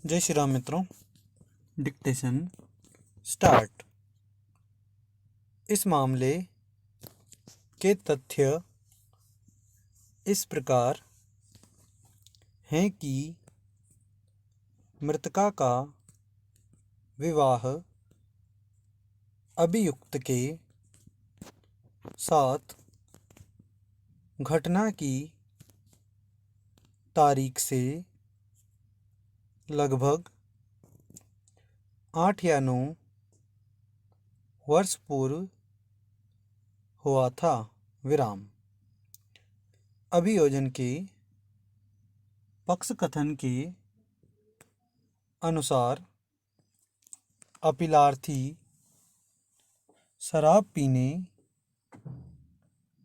जय श्री राम मित्रों। Dictation start. इस मामले के तथ्य इस प्रकार हैं कि मृतका का विवाह अभियुक्त के साथ घटना की तारीख से लगभग 8 या 9 वर्ष पूर्व हुआ था। विराम। अभियोजन के पक्ष कथन के अनुसार अपीलार्थी शराब पीने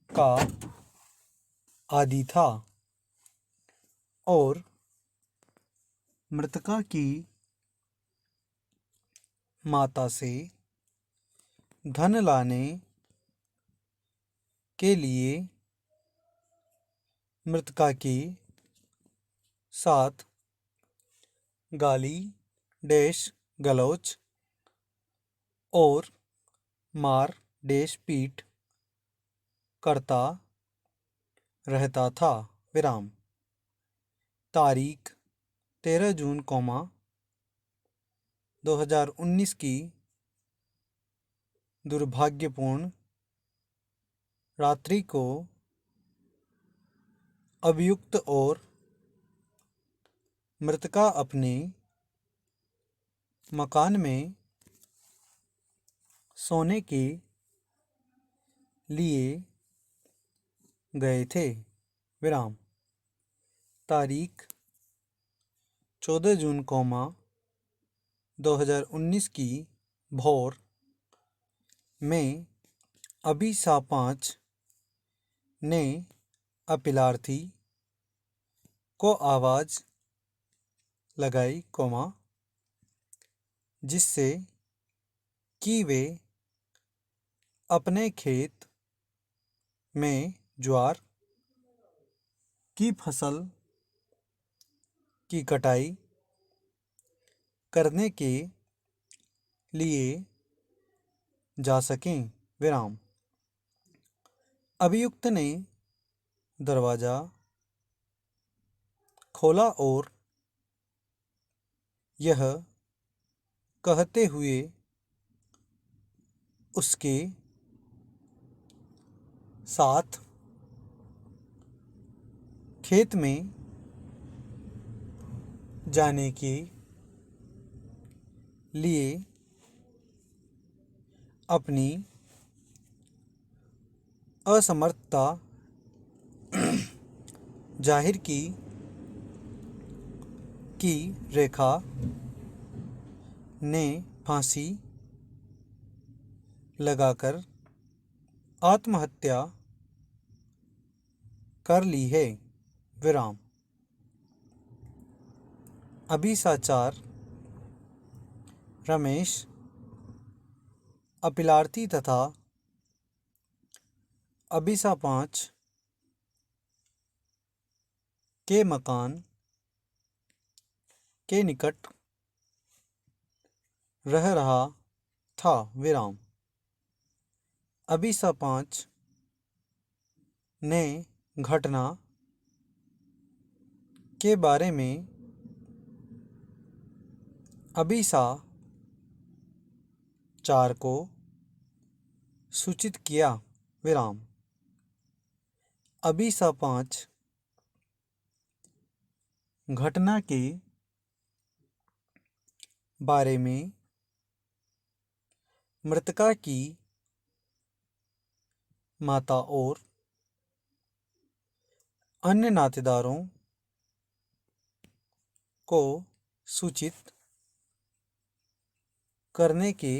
का आदी था और मृतका की माता से धन लाने के लिए मृतका के साथ गाली गलौच और मार पीट करता रहता था। विराम। तारीख 13 जून 2019 की दुर्भाग्यपूर्ण रात्रि को अभियुक्त और मृतका अपने मकान में सोने के लिए गए थे। विराम। तारीख 14 जून 2019 की भोर में अभिसा 5 ने अपीलार्थी को आवाज़ लगाई जिससे कि वे अपने खेत में ज्वार की फसल की कटाई करने के लिए जा सकें। विराम। अभियुक्त ने दरवाज़ा खोला और यह कहते हुए उसके साथ खेत में जाने के लिए अपनी असमर्थता जाहिर की रेखा ने फांसी लगाकर आत्महत्या कर ली है। विराम। अभिसा 4 रमेश अपीलार्थी तथा अभिसा 5 के मकान के निकट रह रहा था। विराम। अभिसा 5 ने घटना के बारे में अभिसा 4 को सूचित किया। विराम। अभिसा 5 घटना के बारे में मृतका की माता और अन्य नातेदारों को सूचित करने के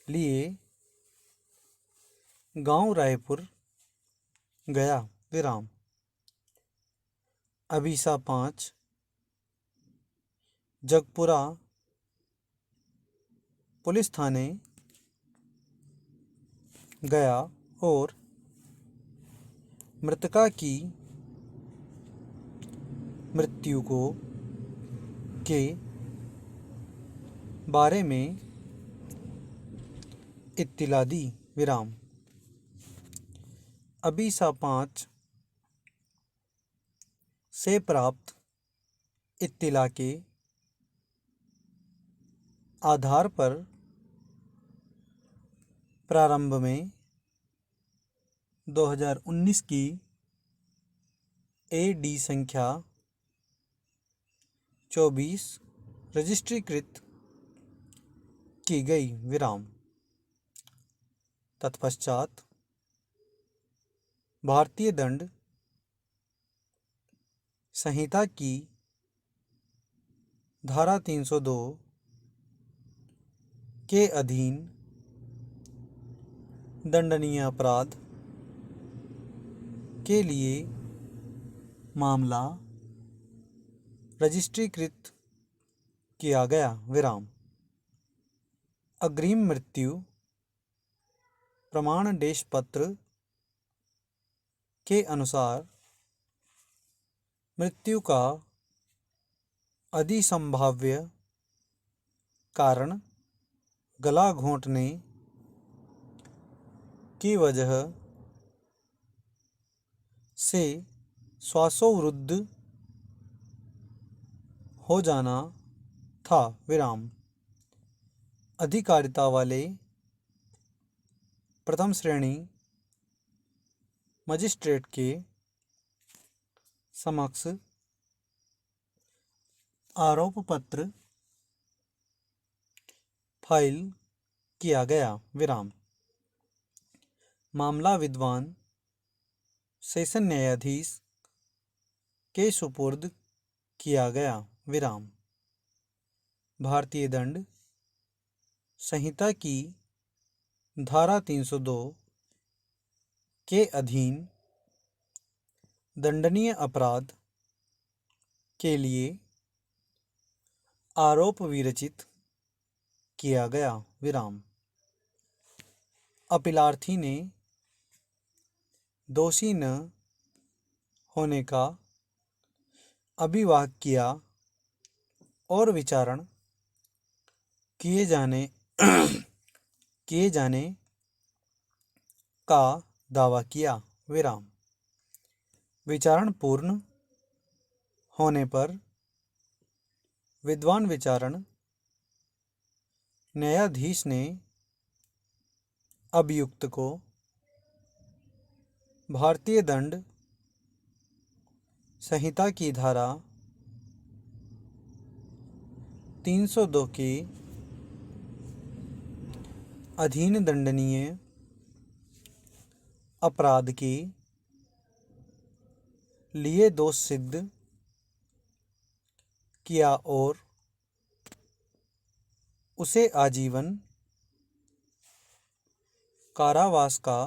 लिए गांव रायपुर गया। विराम। अभिसा 5 जगपुरा पुलिस थाने गया और मृतका की मृत्यु को के बारे में इत्तिला दी। विराम। अबीसा 5 से प्राप्त इत्तिला के आधार पर प्रारंभ में 2019 की AD संख्या 24 रजिस्ट्रीकृत की गई। विराम। तत्पश्चात भारतीय दंड संहिता की धारा 302 के अधीन दंडनीय अपराध के लिए मामला रजिस्ट्रीकृत किया गया। विराम। अग्रिम मृत्यु प्रमाणदेश पत्र के अनुसार मृत्यु का अधिसंभाव्य कारण गला घोंटने की वजह से श्वासोवृद्ध हो जाना था। विराम। अधिकारिता वाले प्रथम श्रेणी मजिस्ट्रेट के समक्ष आरोप पत्र फाइल किया गया। विराम। मामला विद्वान सेशन न्यायाधीश के सुपुर्द किया गया। विराम। भारतीय दंड संहिता की धारा 302 के अधीन दंडनीय अपराध के लिए आरोप विरचित किया गया। विराम। अपीलार्थी ने दोषी न होने का अभिवाद किया और विचारण किए जाने का दावा किया। विराम। विचारण पूर्ण होने पर विद्वान विचारण न्यायाधीश ने अभियुक्त को भारतीय दंड संहिता की धारा 302 के अधीन दंडनीय अपराध के लिए दोष सिद्ध किया और उसे आजीवन कारावास का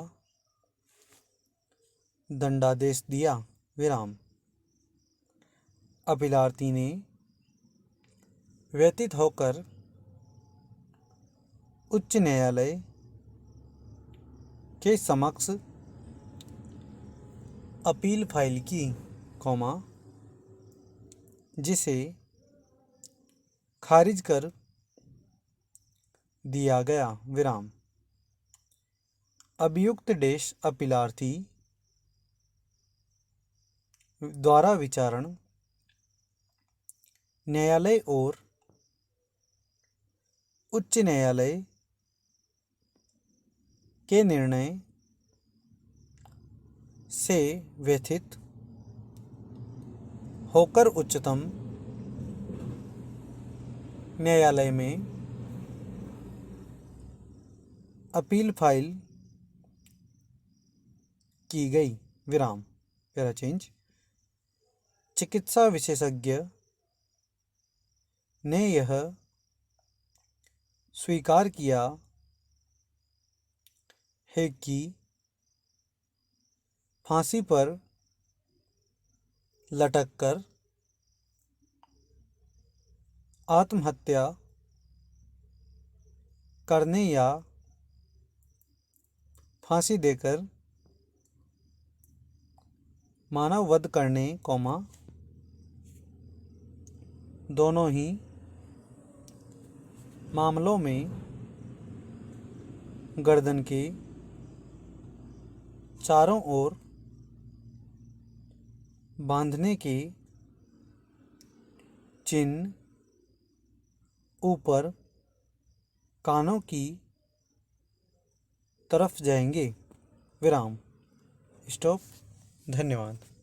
दंडादेश दिया। विराम। अपीलार्थी ने व्यतीत होकर उच्च न्यायालय के समक्ष अपील फाइल की, जिसे खारिज कर दिया गया। विराम। अभियुक्त देश अपीलार्थी द्वारा विचारण न्यायालय और उच्च न्यायालय के निर्णय से व्यथित होकर उच्चतम न्यायालय में अपील फाइल की गई। विराम। Para change. चिकित्सा विशेषज्ञ ने यह स्वीकार किया है कि फांसी पर लटककर आत्महत्या करने या फांसी देकर मानव वध करने, दोनों ही मामलों में गर्दन के चारों ओर बांधने के चिन्ह ऊपर कानों की तरफ जाएंगे। विराम। स्टॉप। धन्यवाद।